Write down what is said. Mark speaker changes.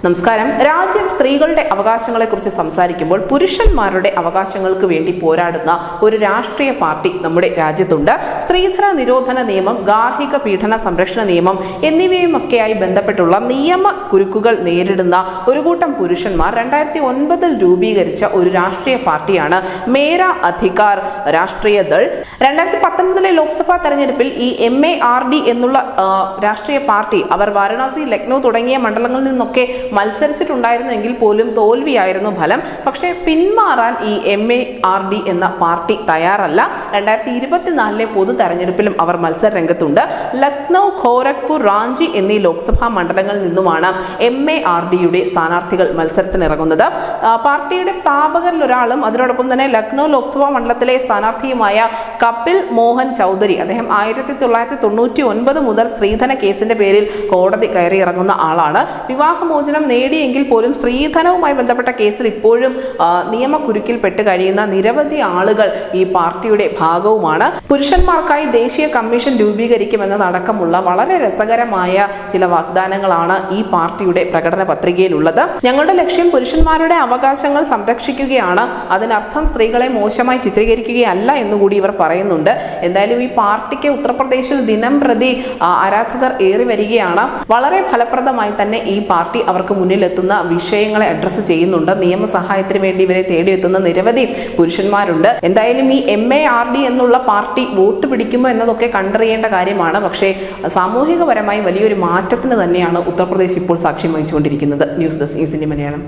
Speaker 1: നമസ്കാരം. രാജ്യം സ്ത്രീകളുടെ അവകാശങ്ങളെക്കുറിച്ച് സംസാരിക്കുമ്പോൾ പുരുഷന്മാരുടെ അവകാശങ്ങൾക്ക് വേണ്ടി പോരാടുന്ന ഒരു രാഷ്ട്രീയ പാർട്ടി നമ്മുടെ രാജ്യത്തുണ്ട്. സ്ത്രീധന നിരോധന നിയമം, ഗാർഹിക പീഡന സംരക്ഷണ നിയമം എന്നിവയുമൊക്കെയായി ബന്ധപ്പെട്ടുള്ള നിയമ കുരുക്കുകൾ നേരിടുന്ന ഒരു കൂട്ടം പുരുഷന്മാർ 2009 രൂപീകരിച്ച ഒരു രാഷ്ട്രീയ പാർട്ടിയാണ് മേരാ അധികാർ രാഷ്ട്രീയ ദൾ. 2019 ലോക്സഭാ തെരഞ്ഞെടുപ്പിൽ ഈ MARD എന്നുള്ള രാഷ്ട്രീയ പാർട്ടി അവർ വാരണാസി, ലക്നൗ തുടങ്ങിയ മണ്ഡലങ്ങളിൽ നിന്നൊക്കെ മത്സരിച്ചിട്ടുണ്ടായിരുന്നെങ്കിൽ പോലും തോൽവിയായിരുന്നു ഫലം. പക്ഷേ പിന്മാറാൻ ഈ MARD എന്ന പാർട്ടി തയ്യാറല്ല. 2024 പൊതു തെരഞ്ഞെടുപ്പിലും അവർ മത്സര രംഗത്തുണ്ട്. ലക്നൗ, ഖോരഗ്പൂർ, റാഞ്ചി എന്നീ ലോക്സഭാ മണ്ഡലങ്ങളിൽ നിന്നുമാണ് MARDയുടെ സ്ഥാനാർത്ഥികൾ മത്സരത്തിനിറങ്ങുന്നത്. പാർട്ടിയുടെ സ്ഥാപകരിൽ ഒരാളും അതിനോടൊപ്പം തന്നെ ലക്നൗ ലോക്സഭാ മണ്ഡലത്തിലെ സ്ഥാനാർത്ഥിയുമായ കപിൽ മോഹൻ ചൗധരി, അദ്ദേഹം 1999 മുതൽ സ്ത്രീധന കേസിന്റെ പേരിൽ കോടതി കയറി ഇറങ്ങുന്ന ആളാണ്. വിവാഹമോചനം നേടിയെങ്കിൽ പോലും സ്ത്രീധനവുമായി ബന്ധപ്പെട്ട കേസിൽ ഇപ്പോഴും നിയമക്കുരുക്കിൽ പെട്ട് കഴിയുന്ന നിരവധി ആളുകൾ ഈ പാർട്ടിയുടെ ഭാഗവുമാണ്. പുരുഷന്മാർക്കായി ദേശീയ കമ്മീഷൻ രൂപീകരിക്കുമെന്നതടക്കമുള്ള വളരെ രസകരമായ ചില വാഗ്ദാനങ്ങളാണ് ഈ പാർട്ടിയുടെ പ്രകടന പത്രികയിലുള്ളത്. ഞങ്ങളുടെ ലക്ഷ്യം പുരുഷന്മാരുടെ അവകാശങ്ങൾ സംരക്ഷിക്കുകയാണ്, അതിനർത്ഥം സ്ത്രീകളെ മോശമായി ചിത്രീകരിക്കുകയല്ല എന്നുകൂടി ഇവർ പറയുന്നുണ്ട്. എന്തായാലും ഈ പാർട്ടിക്ക് ഉത്തർപ്രദേശിൽ ദിനം പ്രതി ആരാധകർ ഏറി വരികയാണ്. വളരെ ഫലപ്രദമായി തന്നെ ഈ പാർട്ടി അവർക്ക് മുന്നിലെത്തുന്ന വിഷയങ്ങളെ അഡ്രസ്സ് ചെയ്യുന്നുണ്ട്. നിയമസഹായത്തിന് വേണ്ടി ഇവരെ തേടിയെത്തുന്ന നിരവധി പുരുഷന്മാരുണ്ട്. എന്തായാലും ഈ MARD എന്നുള്ള പാർട്ടി വോട്ട് പിടിക്കുമോ എന്നതൊക്കെ കണ്ടറിയേണ്ട കാര്യമാണ്. പക്ഷേ സാമൂഹികപരമായി വലിയൊരു മാറ്റത്തിന് തന്നെയാണ് ഉത്തർപ്രദേശ് ഇപ്പോൾ സാക്ഷ്യം വഹിച്ചുകൊണ്ടിരിക്കുന്നത്. News desk news India Malayalam.